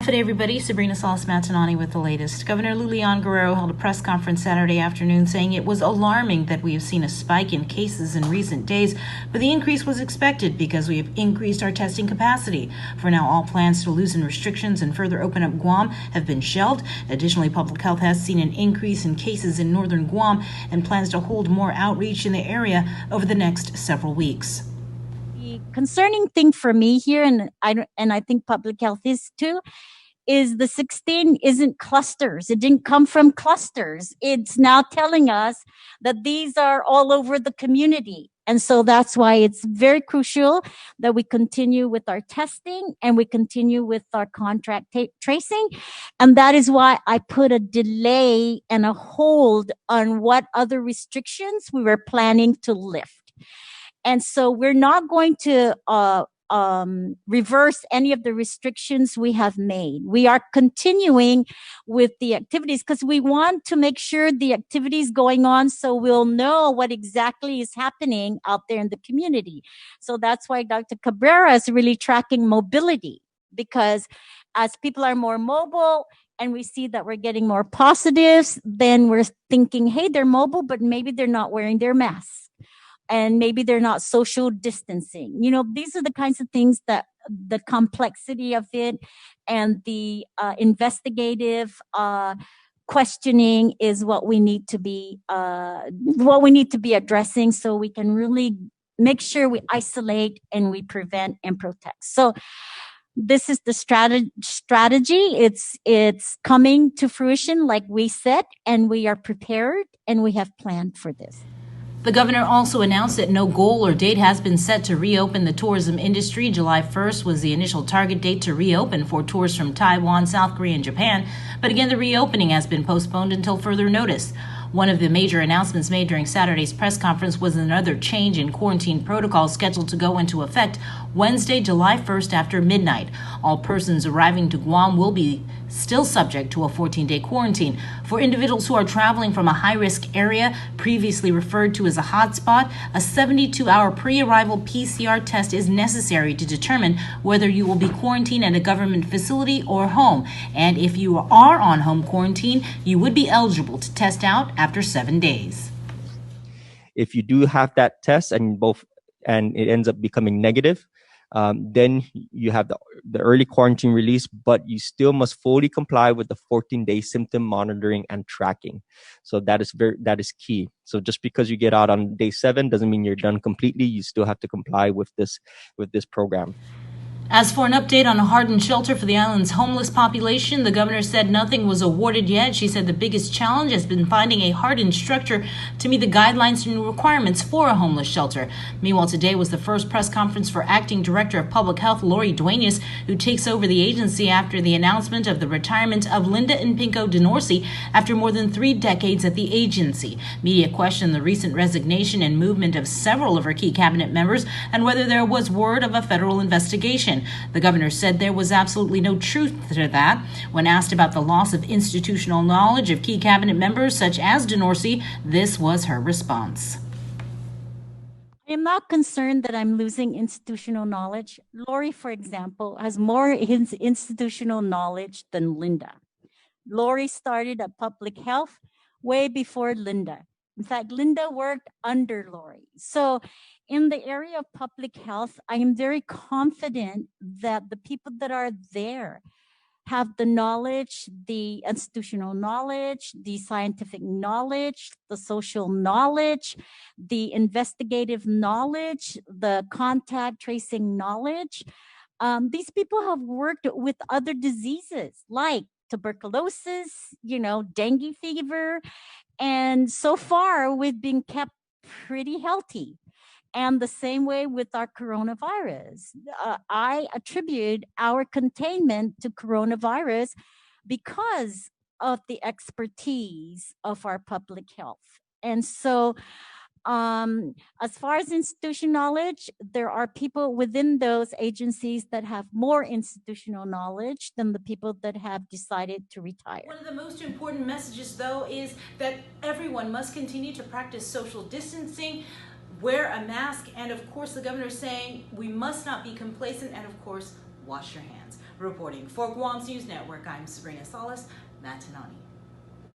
Today, everybody, Sabrina Salas-Matanani with the latest. Governor Lilian Guerrero held a press conference Saturday afternoon saying it was alarming that we have seen a spike in cases in recent days, but the increase was expected because we have increased our testing capacity. For now, all plans to loosen restrictions and further open up Guam have been shelved. Additionally, public health has seen an increase in cases in northern Guam and plans to hold more outreach in the area over the next several weeks. The concerning thing for me here, and I think public health is too, is the 16 isn't clusters. It didn't come from clusters. It's now telling us that these are all over the community. And so that's why it's very crucial that we continue with our testing and we continue with our contract tracing. And that is why I put a delay and a hold on what other restrictions we were planning to lift. And so we're not going to reverse any of the restrictions we have made. We are continuing with the activities because we want to make sure the activities going on so we'll know what exactly is happening out there in the community. So that's why Dr. Cabrera is really tracking mobility, because as people are more mobile and we see that we're getting more positives, then we're thinking, hey, they're mobile, but maybe they're not wearing their masks. And maybe they're not social distancing. You know, these are the kinds of things that the complexity of it and the investigative questioning is what we need to be addressing, so we can really make sure we isolate and we prevent and protect. So this is the strategy. It's coming to fruition, like we said, and we are prepared and we have planned for this. The governor also announced that no goal or date has been set to reopen the tourism industry. July 1st was the initial target date to reopen for tours from Taiwan, South Korea, and Japan. But again, the reopening has been postponed until further notice. One of the major announcements made during Saturday's press conference was another change in quarantine protocols scheduled to go into effect Wednesday, July 1st after midnight. All persons arriving to Guam will be still subject to a 14-day quarantine. For individuals who are traveling from a high-risk area previously referred to as a hotspot, a 72-hour pre-arrival PCR test is necessary to determine whether you will be quarantined at a government facility or home. And if you are on home quarantine, you would be eligible to test out after 7 days. If you do have that test and it ends up becoming negative, then you have the early quarantine release, but you still must fully comply with the 14-day symptom monitoring and tracking. So that is key. So just because you get out on day 7 doesn't mean you're done completely. You still have to comply with this program. As for an update on a hardened shelter for the island's homeless population, the governor said nothing was awarded yet. She said the biggest challenge has been finding a hardened structure to meet the guidelines and requirements for a homeless shelter. Meanwhile, today was the first press conference for Acting Director of Public Health, Lori Duenas, who takes over the agency after the announcement of the retirement of Linda and Pinko DeNorsi after more than 3 decades at the agency. Media questioned the recent resignation and movement of several of her key cabinet members and whether there was word of a federal investigation. The governor said there was absolutely no truth to that. When asked about the loss of institutional knowledge of key cabinet members such as DeNorsi, this was her response. I am not concerned that I'm losing institutional knowledge. Lori, for example, has more institutional knowledge than Linda. Lori started at public health way before Linda. In fact, Linda worked under Lori. So in the area of public health, I am very confident that the people that are there have the knowledge, the institutional knowledge, the scientific knowledge, the social knowledge, the investigative knowledge, the contact tracing knowledge. These people have worked with other diseases like tuberculosis, dengue fever. And so far, we've been kept pretty healthy. And the same way with our coronavirus. I attribute our containment to coronavirus because of the expertise of our public health. And so as far as institutional knowledge, there are people within those agencies that have more institutional knowledge than the people that have decided to retire. One of the most important messages, though, is that everyone must continue to practice social distancing, wear a mask, and of course the governor is saying we must not be complacent, and of course wash your hands. Reporting for Guam's News Network, I'm Sabrina Salas, Matanani.